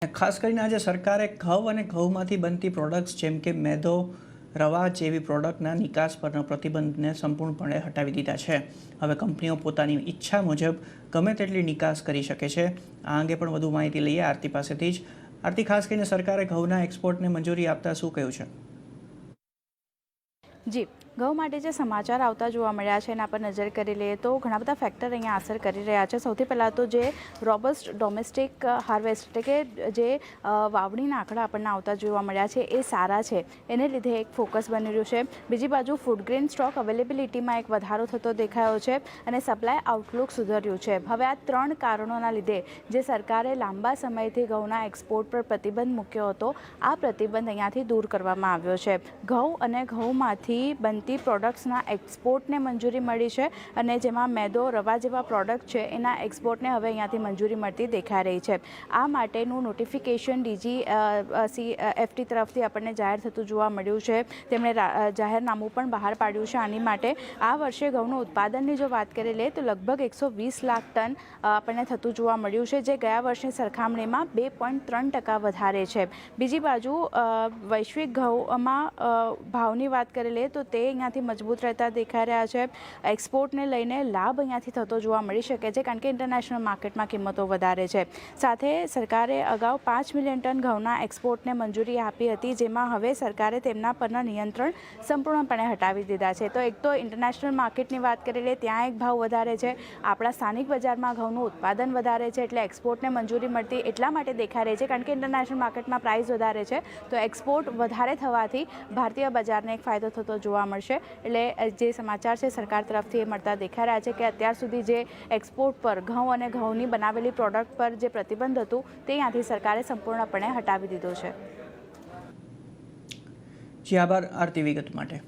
ખાસ કરીને આજે સરકારે ઘઉં અને ઘઉંમાંથી બનતી પ્રોડક્ટ્સ જેમ કે મેદો, રવા જેવી પ્રોડક્ટના નિકાસ પરના પ્રતિબંધને સંપૂર્ણપણે હટાવી દીધા છે. હવે કંપનીઓ પોતાની ઈચ્છા મુજબ ગમે તેટલી નિકાસ કરી શકે છે. આ અંગે પણ વધુ માહિતી લઈએ આરતી પાસેથી જ. આરતી, ખાસ કરીને સરકારે ઘઉંના એક્સપોર્ટને મંજૂરી આપતા શું કહ્યું છે? જી, ઘઉં માટે જે સમાચાર આવતા જોવા મળ્યા છે એના પર નજર કરી લઈએ તો ઘણા બધા ફેક્ટર અહીંયા અસર કરી રહ્યા છે. સૌથી પહેલાં તો જે રોબસ્ટ ડોમેસ્ટિક હાર્વેસ્ટ એટલે કે જે વાવણીના આંકડા આપણને આવતા જોવા મળ્યા છે એ સારા છે, એને લીધે એક ફોકસ બની રહ્યું છે. બીજી બાજુ ફૂડ ગ્રેન સ્ટોક અવેલેબિલિટીમાં એક વધારો થતો દેખાયો છે અને સપ્લાય આઉટલુક સુધર્યું છે. હવે આ ત્રણ કારણોના લીધે જે સરકારે લાંબા સમયથી ઘઉંના એક્સપોર્ટ પર પ્રતિબંધ મૂક્યો હતો, આ પ્રતિબંધ અહીંયાથી દૂર કરવામાં આવ્યો છે. ઘઉં અને ઘઉંમાંથી બનતી પ્રોડક્ટ્સના એક્સપોર્ટને મંજૂરી મળી છે અને જેમાં મેદો, રવા જેવા પ્રોડક્ટ છે એના એક્સપોર્ટને હવે અહીંયાથી મંજૂરી મળતી દેખાઈ રહી છે. આ માટેનું નોટિફિકેશન DGCFT તરફથી આપણને જાહેર થતું જોવા મળ્યું છે. તેમણે જાહેરનામું પણ બહાર પાડ્યું છે આની માટે. આ વર્ષે ઘઉંનું ઉત્પાદનની જો વાત કરી લઈએ તો લગભગ 120 લાખ ટન આપણને થતું જોવા મળ્યું છે, જે ગયા વર્ષની સરખામણીમાં 2.3% વધારે છે. બીજી બાજુ વૈશ્વિક ઘઉંમાં ભાવની વાત કરી લઈએ તો તે અહીંયાથી મજબૂત રહેતા દેખાઈ રહ્યા છે. એક્સપોર્ટને લઈને લાભ અહીંયાથી થતો જોવા મળી શકે છે કારણ કે ઇન્ટરનેશનલ માર્કેટમાં કિંમતો વધારે છે. સાથે સરકારે અગાઉ 5 મિલિયન ટન ઘઉંના એક્સપોર્ટને મંજૂરી આપી હતી, જેમાં હવે સરકારે તેમના પરના નિયંત્રણ સંપૂર્ણપણે હટાવી દીધા છે. તો એક તો ઇન્ટરનેશનલ માર્કેટની વાત કરી લઈએ ત્યાં એક ભાવ વધારે છે, આપણા સ્થાનિક બજારમાં ઘઉંનું ઉત્પાદન વધારે છે એટલે એક્સપોર્ટને મંજૂરી મળતી એટલા માટે દેખાઈ રહી છે કારણ કે ઇન્ટરનેશનલ માર્કેટમાં પ્રાઇસ વધારે છે, તો એક્સપોર્ટ વધારે થવાથી ભારતીય બજારને એક ફાયદો થતો જોવા મળશે. એટલે જે સમાચાર છે સરકાર તરફથી એ મળતા દેખાઈ રહ્યા છે કે અત્યાર સુધી જે એક્સપોર્ટ પર ઘઉં અને ઘઉંની બનાવેલી પ્રોડક્ટ પર જે પ્રતિબંધ હતું તે ત્યાંથી સરકારે સંપૂર્ણપણે હટાવી દીધો છે. જી, આભાર આરતી વિગત માટે.